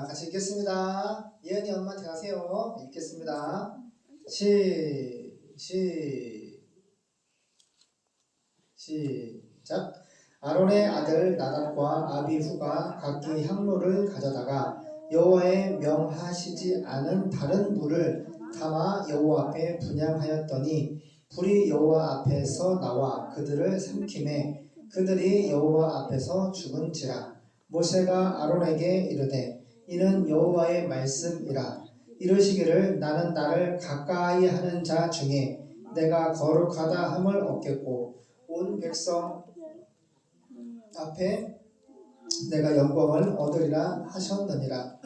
같이 읽겠습니다. 예은이 엄마한테 가세요. 읽겠습니다. 시작. 아론의 아들 나답과 아비후가 각기 향로를 가져다가 여호와의 명하시지 않은 다른 불을 담아 여호와 앞에 분향하였더니 불이 여호와 앞에서 나와 그들을 삼키매 그들이 여호와 앞에서 죽은지라. 모세가 아론에게 이르되 이는 여호와의 말씀이라. 이르시기를 나는 나를 가까이 하는 자 중에 내가 거룩하다 함을 얻겠고 온 백성 앞에 내가 영광을 얻으리라 하셨느니라.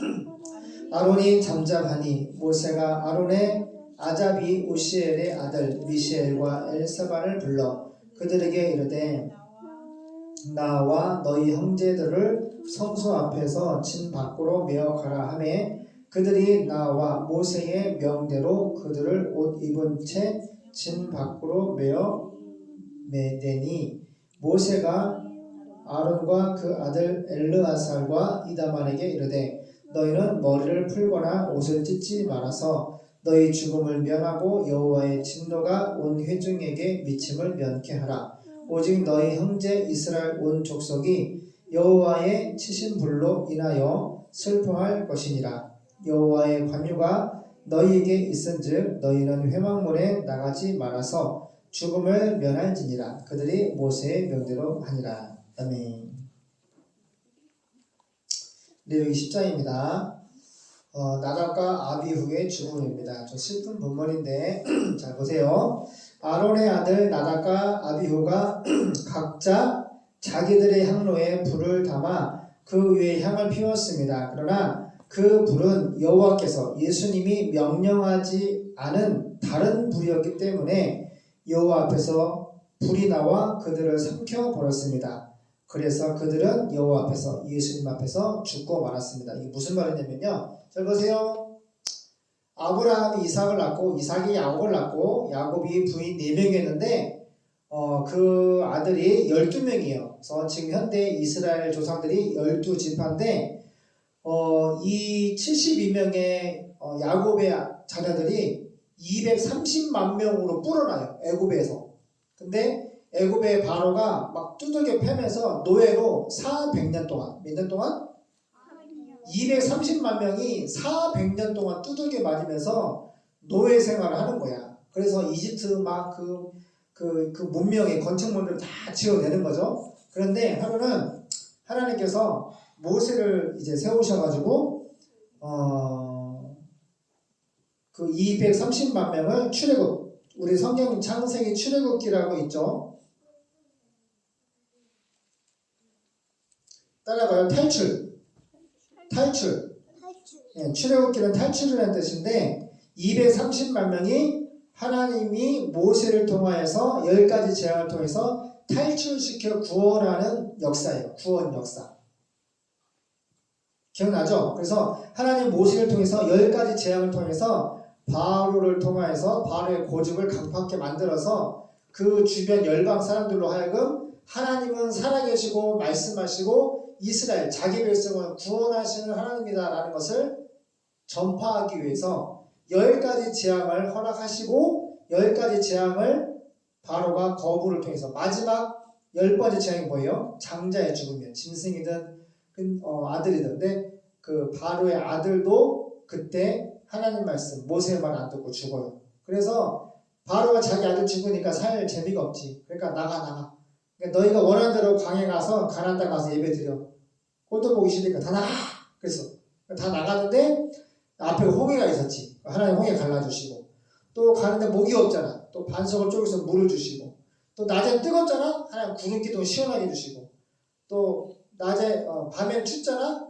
아론이 잠잠하니 모세가 아론의 아잡이 우시엘의 아들 미시엘과 엘사반을 불러 그들에게 이르되 나와 너희 형제들을 성소 앞에서 진 밖으로 메어 가라 하매 그들이 나와 모세의 명대로 그들을 옷 입은 채 진 밖으로 메어 매되니 모세가 아론과 그 아들 엘르아살과 이다만에게 이르되 너희는 머리를 풀거나 옷을 찢지 말아서 너희 죽음을 면하고 여호와의 진노가 온 회중에게 미침을 면케 하라. 오직 너희 형제 이스라엘 온 족속이 여호와의 치신 불로 인하여 슬퍼할 것이니라. 여호와의 관유가 너희에게 있은즉 너희는 회막문에 나가지 말아서 죽음을 면할지니라. 그들이 모세의 명대로 하니라. 아멘. 레위기 10장입니다. 나답과 아비후의 죽음입니다. 좀 슬픈 본문인데 잘 보세요. 아론의 아들 나답과 아비후가 각자 자기들의 향로에 불을 담아 그 위에 향을 피웠습니다. 그러나 그 불은 여호와께서 예수님이 명령하지 않은 다른 불이었기 때문에 여호와 앞에서 불이 나와 그들을 삼켜 버렸습니다. 그래서 그들은 여호와 앞에서 예수님 앞에서 죽고 말았습니다. 이게 무슨 말이냐면요. 잘 보세요. 아브라함이 이삭을 낳고 이삭이 야곱을 낳고 야곱이 부인 4명이었는데 그 아들이 12명이에요. 그래서 지금 현대 이스라엘 조상들이 12지파인데 이 72명의 야곱의 자녀들이 230만 명으로 불어나요. 애굽에서. 근데 애굽의 바로가 막 두들겨 패면서 노예로 400년 동안 몇 년 동안? 230만 명이 400년 동안 두들겨 맞으면서 노예 생활을 하는 거야. 그래서 이집트 막 그 문명의 건축물을 다 지어내는 거죠. 그런데 하루는 하나님께서 모세를 이제 세우셔가지고 그 230만 명을 출애굽, 우리 성경 창세기 출애굽기라고 있죠. 따라가요. 탈출. 예, 출애굽기는 탈출이라는 뜻인데 230만 명이 하나님이 모세를 통하여서 10가지 재앙을 통해서 탈출시켜 구원하는 역사예요. 구원 역사. 기억나죠? 그래서 하나님 모세를 통해서 10가지 재앙을 통해서 바로를 통하여서 바로의 고집을 강팍하게 만들어서 그 주변 열방 사람들로 하여금 하나님은 살아계시고 말씀하시고 이스라엘 자기 백성을 구원하시는 하나님이다 라는 것을 전파하기 위해서 10가지 재앙을 허락하시고 10가지 재앙을 바로가 거부를 통해서 마지막 10번째 재앙이 뭐예요? 장자의 죽음이에요. 짐승이든 아들이든. 근데 그 바로의 아들도 그때 하나님 말씀 모세의 말 안 듣고 죽어요. 그래서 바로가 자기 아들 죽으니까 살 재미가 없지. 그러니까 나가. 그러니까 너희가 원하는 대로 광야에 가서 가나안 땅 가서 예배 드려. 꼴도 보기 싫으니까 다 나가. 그래서 다 나가는데 앞에 홍해가 있었지. 하나님 홍해 갈라주시고 또 가는데 목이 없잖아. 또 반석을 쪼개서 물을 주시고 또 낮에 뜨겁잖아. 하나님 구름 기둥 시원하게 해주시고 또 낮에 밤엔 춥잖아.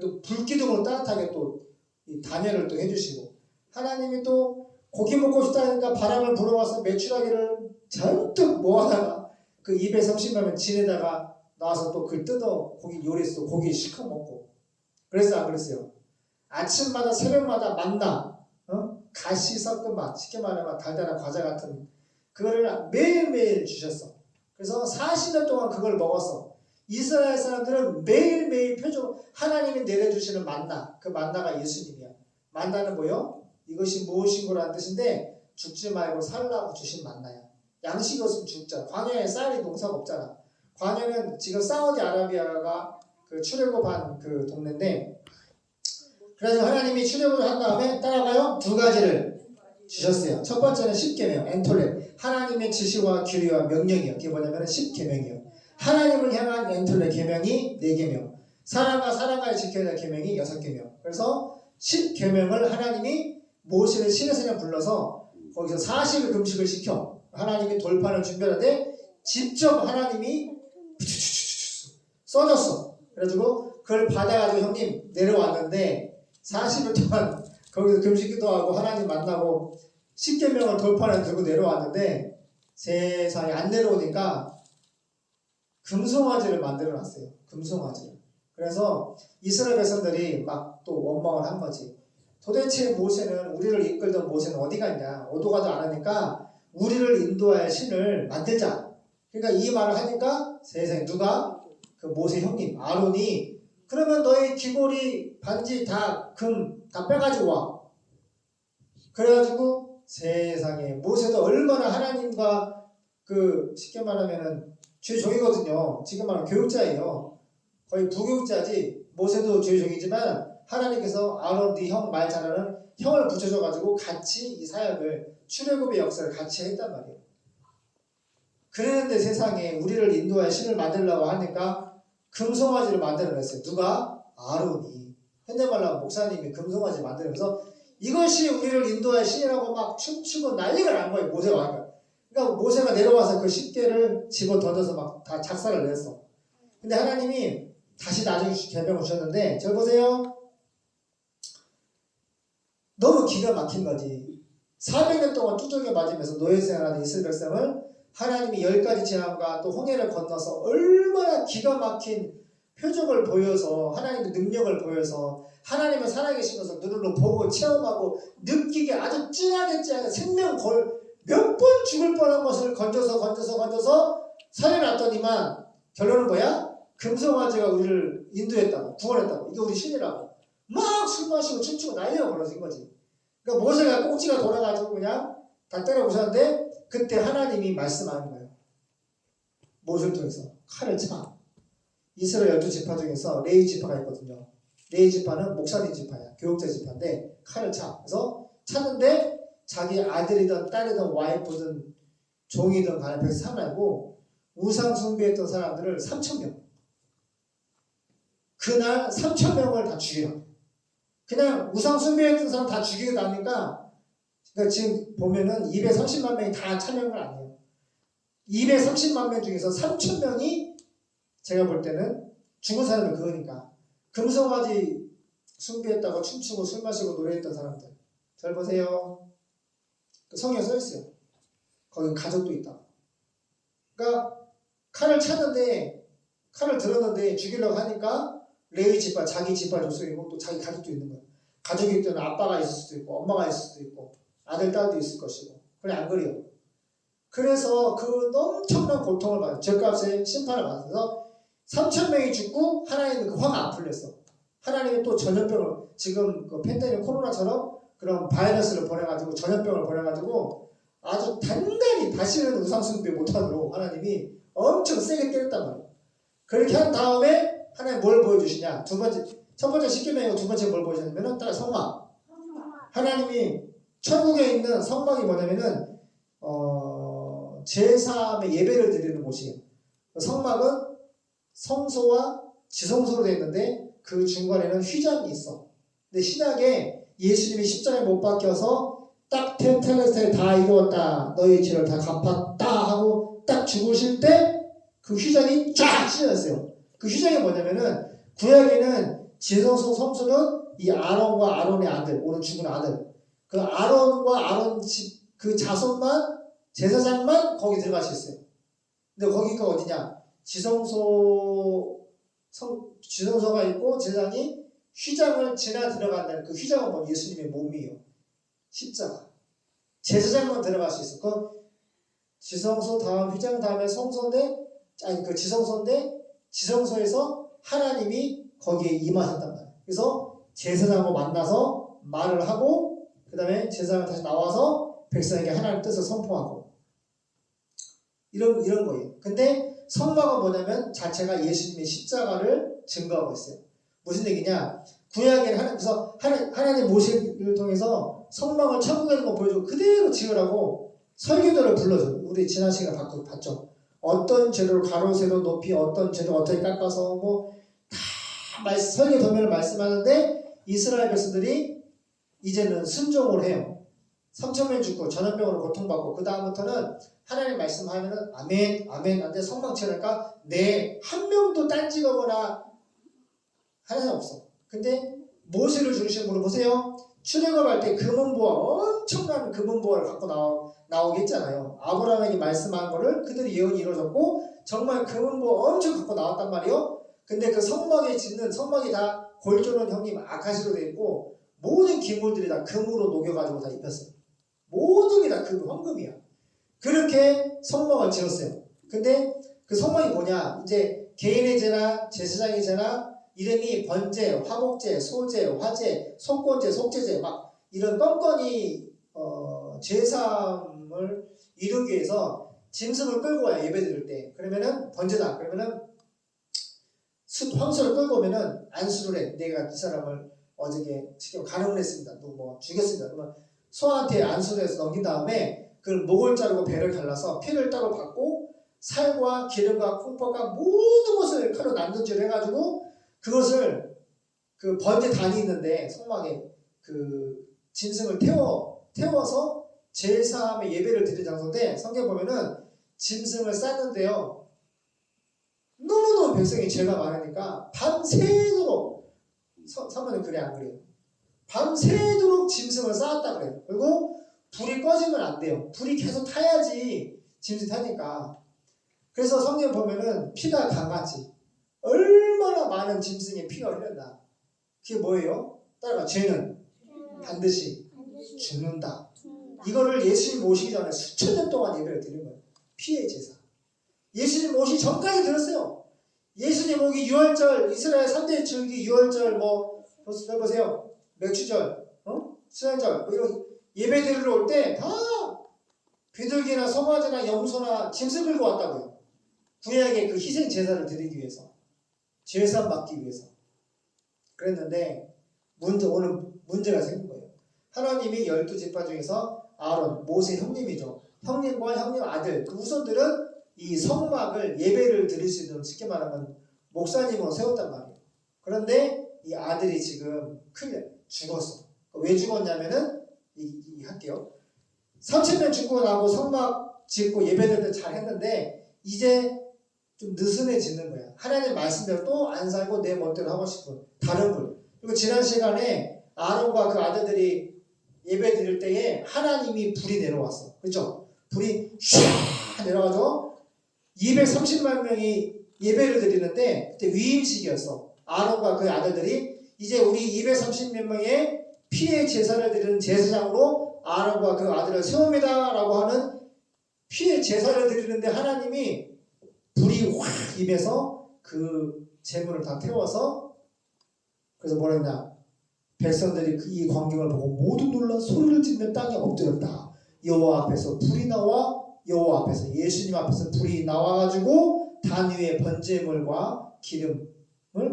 또 불기둥으로 따뜻하게 또 이 단열을 또 해주시고 하나님이 또 고기 먹고 싶다니까 바람을 불어와서 메추라기를 잔뜩 모아다가 그 230만 명 진에다가 나와서 또 그걸 뜯어 고기 요리해서 고기 시커 먹고 그랬어요 안 그랬어요? 아침마다 새벽마다 만나 가시 섞은 맛 쉽게 말하면 달달한 과자 같은 그거를 매일매일 주셨어. 그래서 40년 동안 그걸 먹었어. 이스라엘 사람들은 매일매일 표적, 하나님이 내려주시는 만나, 그 만나가 예수님이야. 만나는 뭐요? 이것이 무엇인고라는 뜻인데 죽지 말고 살라고 주신 만나야. 양식이 없으면 죽잖아. 광야에 쌀이 농사가 없잖아. 광야는 지금 사우디아라비아가 그 출애굽한 그 동네인데, 그래서 하나님이 출애굽을 한 다음에 따라가요. 두 가지를 주셨어요. 첫 번째는 십계명, 엔톨레. 하나님의 지시와 규례와 명령이요. 그게 뭐냐면 십계명이요. 하나님을 향한 엔톨레 계명이 4계명, 사람과 사람과의 지켜야 할 계명이 6계명. 그래서 10계명을 하나님이 모세를 시내산에 불러서 거기서 40일 금식을 시켜 하나님이 돌판을 준비하는데 직접 하나님이 써줬어. 그래가지고 그걸 받아가지고 형님 내려왔는데 40일 동안 거기서 금식기도 하고 하나님 만나고 10계명을 돌판에 들고 내려왔는데 세상에 안 내려오니까 금송아지를 만들어놨어요. 금송아지를. 그래서 이스라엘 백성들이 막 또 원망을 한 거지. 도대체 모세는, 우리를 이끌던 모세는 어디 갔냐. 오도 가도 안 하니까 우리를 인도할 신을 만들자. 그러니까 이 말을 하니까 세상에 누가? 그 모세 형님 아론이 그러면 너희 귀걸이 반지 다 금 다 빼가지고 와. 그래가지고 세상에 모세도 얼마나 하나님과 그 쉽게 말하면은 주의 종이거든요. 지금 말하면 교육자예요. 거의 부교육자지. 모세도 주의 종이지만 하나님께서 아론 네 형 말 잘하는 형을 붙여줘가지고 같이 이 사역을 출애굽의 역사를 같이 했단 말이에요. 그랬는데 세상에 우리를 인도할 신을 만들려고 하니까 금송아지를 만들어냈어요. 누가? 아론이. 현대말로 하면 목사님이 금송아지 만들면서 이것이 우리를 인도할 신이라고 막 춤추고 난리가 난 거예요. 모세가 와니까. 그러니까 모세가 내려와서 그 10개를 집어 던져서 막 다 작사를 냈어. 근데 하나님이 다시 나중에 계명을 주셨는데 저 보세요. 너무 기가 막힌 거지. 400년 동안 두들겨 맞으면서 노예 생활하는 이스라엘 백성을 하나님이 10가지 재앙과 또 홍해를 건너서 얼마나 기가 막힌 표적을 보여서 하나님의 능력을 보여서 하나님의 살아계신 것을 눈으로 보고 체험하고 느끼게 아주 찐하게 생명 걸 몇 번 죽을 뻔한 것을 건져서 살려놨더니만 결론은 뭐야? 금송아지가 우리를 인도했다고 구원했다고. 이게 우리 신이라고. 막 술 마시고 춤추고 난리가 벌어진 거지. 그러니까 모세가 꼭지가 돌아가지고 그냥 다 때려 부셨는데 그때 하나님이 말씀하는 거예요. 모세를 통해서 칼을 차. 이스라엘 12지파 중에서 레위 지파가 있거든요. 레위 지파는 목사님 지파야. 교육자 지파인데 칼을 차. 그래서 찼는데 자기 아들이든 딸이든 와이프든 종이든 간에 벽에 사나고 우상 숭배했던 사람들을 3,000명. 그날 3,000명을 다 죽이라. 그냥 우상 숭배했던 사람 다 죽이고 나니까 그러니까 지금 보면은 230만 명이 다 참여한 건 아니에요. 230만 명 중에서 3,000명이 제가 볼 때는 죽은 사람이 그거니까 금송아지 숭배했다고 춤추고 술 마시고 노래했던 사람들. 잘 보세요. 성경에 써 있어요. 거기 가족도 있다. 그러니까 칼을 찼는데 칼을 들었는데 죽이려고 하니까 레위 지파 자기 지파 족속이고 또 자기 가족도 있는 거예요. 가족이 있던 아빠가 있을 수도 있고 엄마가 있을 수도 있고 아들 딸도 있을 것이고 그래 안 그래요. 그래서 그 엄청난 고통을 받아요. 죗값에 심판을 받아서 3,000명이 죽고 하나님은 그 화가 안 풀렸어. 하나님이 또 전염병을 지금 그 팬데믹 코로나처럼 그런 바이러스를 보내가지고 전염병을 보내가지고 아주 단단히 다시는 우상숭배 못하도록 하나님이 엄청 세게 때렸단 말이에요. 그렇게 한 다음에 하나님 뭘 보여주시냐? 첫 번째 십계명이고 두 번째 뭘 보여주냐면은 따라 성막. 하나님이 천국에 있는 성막이 뭐냐면은 제3의 예배를 드리는 곳이에요. 성막은 성소와 지성소로 되어 있는데 그 중간에는 휘장이 있어. 근데 신약에 예수님이 십자가에 못 박혀서 딱 테텔레스테 다 이루었다. 너희 죄를 다 갚았다 하고 딱 죽으실 때 그 휘장이 쫙 찢어졌어요. 그 휘장이 뭐냐면은 구약에는 지성소 성소는 이 아론과 아론의 아들, 오늘 죽은 아들. 그 아론과 아론 집 그 자손만 제사장만 거기 들어갈 수 있어요. 근데 거기가 어디냐? 지성소가 있고 제사장이 휘장을 지나 들어간다는 그 휘장은 뭐 예수님의 몸이에요. 십자가. 제사장만 들어갈 수 있어. 그 지성소 다음 휘장 다음에 성소인데 그 지성소인데 지성소에서 하나님이 거기에 임하셨단 말이에요. 그래서 제사장하고 만나서 말을 하고 그 다음에 제사장 다시 나와서 백성에게 하나님의 뜻을 선포하고 이런 거예요. 근데 성막은 뭐냐면 자체가 예수님의 십자가를 증거하고 있어요. 무슨 얘기냐? 구약에는 그래서 하나님 모세를 통해서 성막을 천국에 있는 거 보여주고 그대로 지으라고 설교도를 불러줘요. 우리 지난 시간에 봤죠. 어떤 재료를 가로 세로 높이 어떤 재료 어떻게 깎아서 뭐 다 설교 도면을 말씀하는데 이스라엘 백성들이 이제는 순종을 해요. 3,000명 죽고 전염병으로 고통받고 그 다음부터는 하나님 말씀하면은 아멘 아멘 안돼 성막 지으니까 네 한 명도 딴지거거나 하나는 없어. 근데 모세를 중심으로 보세요. 출애굽할 때 금은보화 엄청난 금은보화를 갖고 나오게 했잖아요. 아브라함에게 말씀한 거를 그들이 예언이 이루어졌고 정말 금은보화 엄청 갖고 나왔단 말이에요. 근데 그 성막이 다 골조는 형님 아카시로 되어 있고 모든 기물들이 다 금으로 녹여가지고 다 입혔어요. 모든 게 다 금, 황금이야. 그렇게 성막을 지었어요. 근데 그 성막이 뭐냐? 이제 개인의 제나 제사장의 제나 이름이 번제, 화목제, 소제, 화제, 속건제, 속제제 막 이런 껌껌이 제사함을 이루기 위해서 짐승을 끌고 와요. 예배 드릴 때. 그러면은 번제다. 그러면은 황소를 끌고 오면은 안수를 해. 내가 이 사람을 어저께 지금 간음을 했습니다. 또 뭐 죽였습니다. 그러면 소한테 안수를 해서 넘긴 다음에 그걸 목을 자르고 배를 갈라서 피를 따로 받고 살과 기름과 콩팥과 모든 것을 칼로 난도질을 해가지고 그것을 그 번제 단이 있는데 성막에 그 짐승을 태워서 제사함의 예배를 드리는 장소인데 성경 보면은 짐승을 쌌는데요. 너무너무 백성이 죄가 많으니까 밤새도록 사모님 그래 안 그래요? 밤새도록 짐승을 쌓았다 그래요. 그리고 불이 꺼지면 안 돼요. 불이 계속 타야지 짐승이 타니까. 그래서 성경 보면은 피가 강하지. 얼마나 많은 짐승의 피가 흘렸나. 그게 뭐예요? 따라가 죄는 반드시 죽는다. 이거를 예수님 오시기 전에 수천 년 동안 예배를 드린 거예요. 피의 제사. 예수님 오시기 전까지 들었어요. 예수님 오기 유월절, 이스라엘 3대 절기 유월절 뭐 보세요. 맥주절, 수양절 뭐 이런 예배 드리러 올 때 다 비둘기나 송아지나 염소나 짐승 끌고 왔다고요. 구약의 그 희생 제사를 드리기 위해서. 제사 받기 위해서. 그랬는데 오늘 문제가 생긴 거예요. 하나님이 12지파 중에서 아론, 모세 형님이죠. 형님과 형님 아들 그 후손들은 이 성막을 예배를 드릴 수 있는 쉽게 말하면 목사님으로 세웠단 말이에요. 그런데 이 아들이 지금 죽었어. 왜 죽었냐면은 할게요. 3,000년 죽고 나고 성막 짓고 예배드릴 때 잘 했는데 이제 좀 느슨해지는 거야. 하나님 말씀대로 또 안 살고 내 멋대로 하고 싶은 다른 분. 그리고 지난 시간에 아론과 그 아들들이 예배 드릴 때에 하나님이 불이 내려왔어. 그렇죠? 불이 샥 내려와서 230만 명이 예배를 드리는데 그때 위임식이었어. 아론과 그 아들들이 이제 우리 230몇 명의 피의 제사를 드리는 제사장으로 아론과 그 아들을 세웁니다 라고 하는 피의 제사를 드리는데 하나님이 불이 확 입에서 그 제물을 다 태워서 그래서 뭐라 했냐 백성들이 이 광경을 보고 모두 놀라 소리를 지르며 땅에 엎드렸다. 여호와 앞에서 불이 나와 여호와 앞에서 예수님 앞에서 불이 나와가지고 단 위에 번제물과 기름을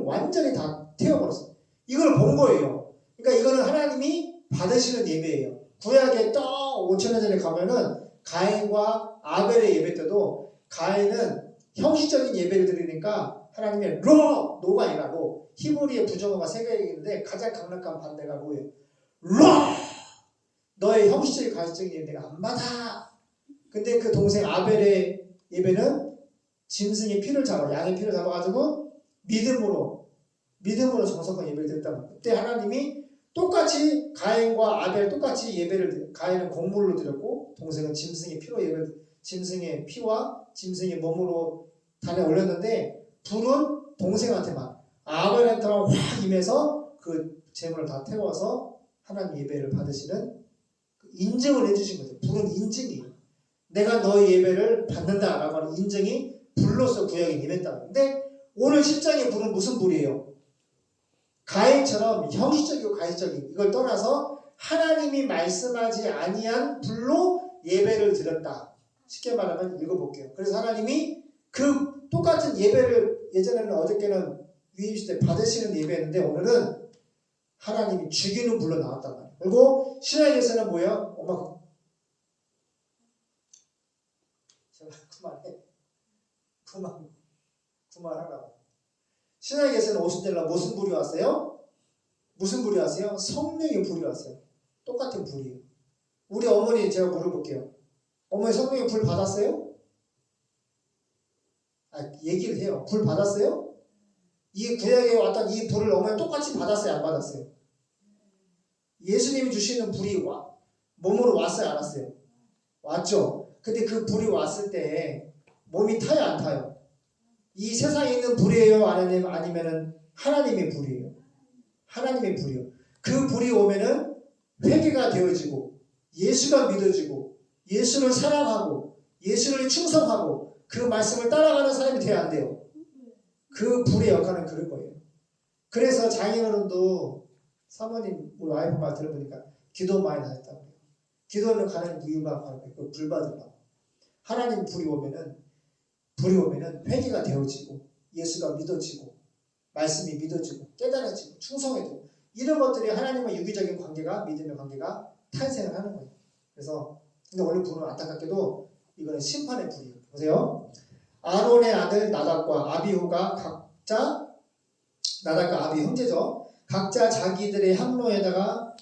완전히 다 태워버렸어요. 이걸 본 거예요. 그러니까 이거는 하나님이 받으시는 예배예요. 구약에 또 5,000년 전에 가면은 가인과 아벨의 예배 때도 가인은 형식적인 예배를 드리니까 하나님의 노가 아니라 히브리의 부정어가 3개가 있는데 가장 강력한 반대가 뭐예요? 너의 형식적인 가식적인 예배 내가 안 받아. 근데 그 동생 아벨의 예배는 짐승의 피를 양의 피를 잡아가지고 믿음으로 정성과 예배를 드렸단 말이에요. 그때 하나님이 똑같이 가인과 아벨 똑같이 예배를 가인은 곡물로 드렸고 동생은 짐승의 피와 짐승의 몸으로 단에 올렸는데 불은 동생한테만 아벨한테만 확 임해서 그 제물을 다 태워서 하나님 예배를 받으시는 인증을 해주신 거죠. 불은 인증이에요. 내가 너의 예배를 받는다라고 하는 인증이 불로서 구약에 임했다. 근데 오늘 10장의 불은 무슨 불이에요? 가인처럼 형식적이고 가시적인 이걸 떠나서 하나님이 말씀하지 아니한 불로 예배를 드렸다. 쉽게 말하면 읽어볼게요. 그래서 하나님이 그 똑같은 예배를 예전에는 어저께는 위임시 때 받으시는 예배였는데 오늘은 하나님이 죽이는 불로 나왔단 말이에요. 그리고 신약에서는 뭐예요? 엄마 제가 그만하라고. 신약에서는 오순절날 무슨 불이 왔어요? 무슨 불이 왔어요? 성령의 불이 왔어요. 똑같은 불이에요. 우리 어머니 제가 물어볼게요. 어머니 성령의 불 받았어요? 얘기를 해요. 불 받았어요? 이 구약에 왔던 이 불을 어머니 똑같이 받았어요? 안 받았어요? 예수님이 주시는 불이 몸으로 왔어요? 안 왔어요? 왔죠? 근데 그 불이 왔을 때 몸이 타요? 안 타요? 이 세상에 있는 불이에요? 아니면은 하나님의 불이에요? 하나님의 불이요. 그 불이 오면은 회개가 되어지고 예수가 믿어지고 예수를 사랑하고 예수를 충성하고 그 말씀을 따라가는 사람이 돼야 안 돼요. 그 불의 역할은 그럴 거예요. 그래서 장인어른도 사모님 우리 와이프 말 들어보니까 기도 많이 하셨다고 해요. 기도를 가는 이유가 바로 그 불 받으려고. 하나님 불이 오면은 회개가 되어지고 예수가 믿어지고 말씀이 믿어지고 깨달아지고 충성해지고 이런 것들이 하나님과 유기적인 관계가 믿음의 관계가 탄생을 하는 거예요. 그래서 근데 원래 불은 안타깝게도 이거는 심판의 불이에요. 보세요. 아론의 아들 나답과 아비후가 각자 나답과 아비 형제죠. 각자 자기들의 향로에다가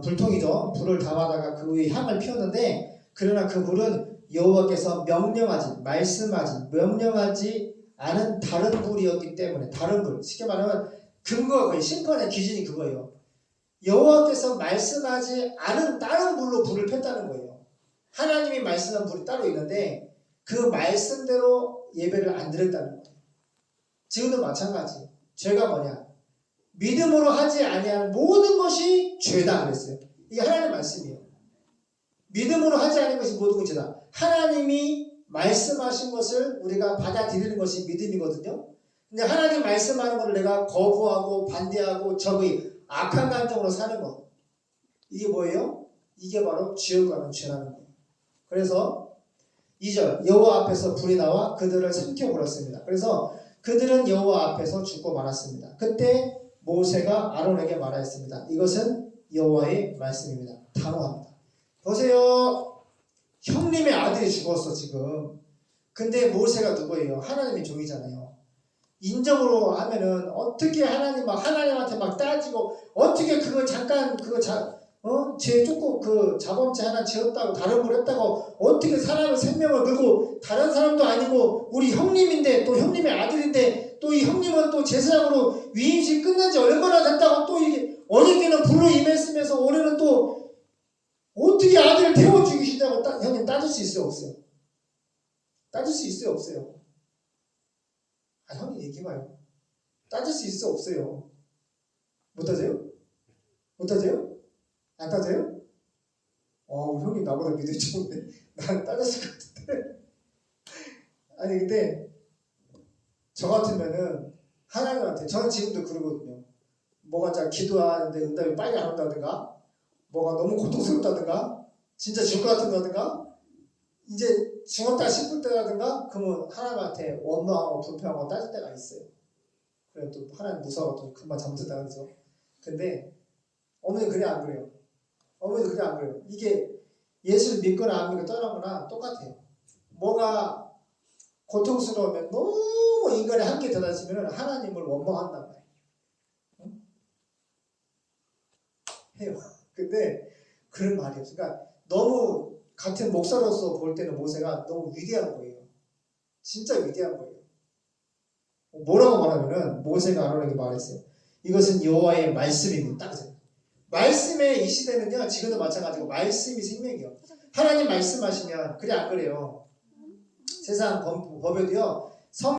불통이죠. 불을 담아다가 그 위에 향을 피웠는데 그러나 그 불은 여호와께서 명령하지 않은 다른 불이었기 때문에 다른 불. 쉽게 말하면 근거가 거의 심판의 기준이 그거예요. 여호와께서 말씀하지 않은 다른 불로 불을 폈다는 거예요. 하나님이 말씀한 불이 따로 있는데 그 말씀대로 예배를 안 드렸다는 거예요. 지금도 마찬가지. 죄가 뭐냐? 믿음으로 하지 아니한 모든 것이 죄다 그랬어요. 이게 하나님의 말씀이에요. 믿음으로 하지 않은 것이 모든 것이 죄다. 하나님이 말씀하신 것을 우리가 받아들이는 것이 믿음이거든요. 근데 하나님 말씀하는 것을 내가 거부하고 반대하고 적의 악한 감정으로 사는 것. 이게 뭐예요? 이게 바로 지옥 가는 죄라는 거예요. 그래서 2절 여호와 앞에서 불이 나와 그들을 삼켜버렸습니다. 그래서 그들은 여호와 앞에서 죽고 말았습니다. 그때 모세가 아론에게 말하였습니다. 이것은 여호와의 말씀입니다. 단호합니다. 보세요. 형님의 아들이 죽었어 지금. 근데 모세가 누구예요? 하나님의 종이잖아요. 인정으로 하면은 어떻게 하나님한테 막 따지고 어떻게 그거 잠깐 죄 조금 그 자범죄 하나 지었다고 다른 걸 했다고 어떻게 사람의 생명을 걸고 다른 사람도 아니고 우리 형님인데 또 형님의 아들인데 또 이 형님은 또 제사장으로 위임식 끝난 지 얼마나 됐다고 또 이게 어저께는 불로 임했으면서 오늘은 또 어떻게 아들을 태워 죽이시냐고 형님 따질 수 있어요 없어요? 따질 수 있어요 없어요? 형님 얘기해봐요. 따질 수 있어 없어요? 못 따져요? 못 따져요? 안 따져요? 우리 형님 나보다 믿음이 좋은데 난 따졌을 것 같은데. 아니 근데 저 같으면은 하나님한테 저는 지금도 그러거든요. 뭐가 자 기도하는데 응답이 빨리 안 온다든가 뭐가 너무 고통스럽다든가 진짜 죽을 것 같다든가 이제 죽었다 싶을 때라든가 그러면 하나님한테 원망하고 불평하고 따질 때가 있어요. 그래 또 하나님 무서워 또 금방 잠들다 그러죠. 근데 어머니 그래 안 그래요? 어머니도 그래 안 그래요? 이게 예수를 믿거나 안 믿거나 떠나거나 똑같아요. 뭐가 고통스러우면 너무 인간의 한계에 다다치면 하나님을 원망한단 말이에요. 응? 해요. 근데 그런 말이 없어요. 그러니까 너무 같은 목사로서 볼 때는 모세가 너무 위대한 거예요. 진짜 위대한 거예요. 뭐라고 말하면은 모세가 아론에게 말했어요. 이것은 여호와의 말씀입니다. 딱 말씀의 이 시대는요. 지금도 마찬가지고 말씀이 생명이요. 하나님 말씀하시면 그래 안 그래요? 세상 법에도요.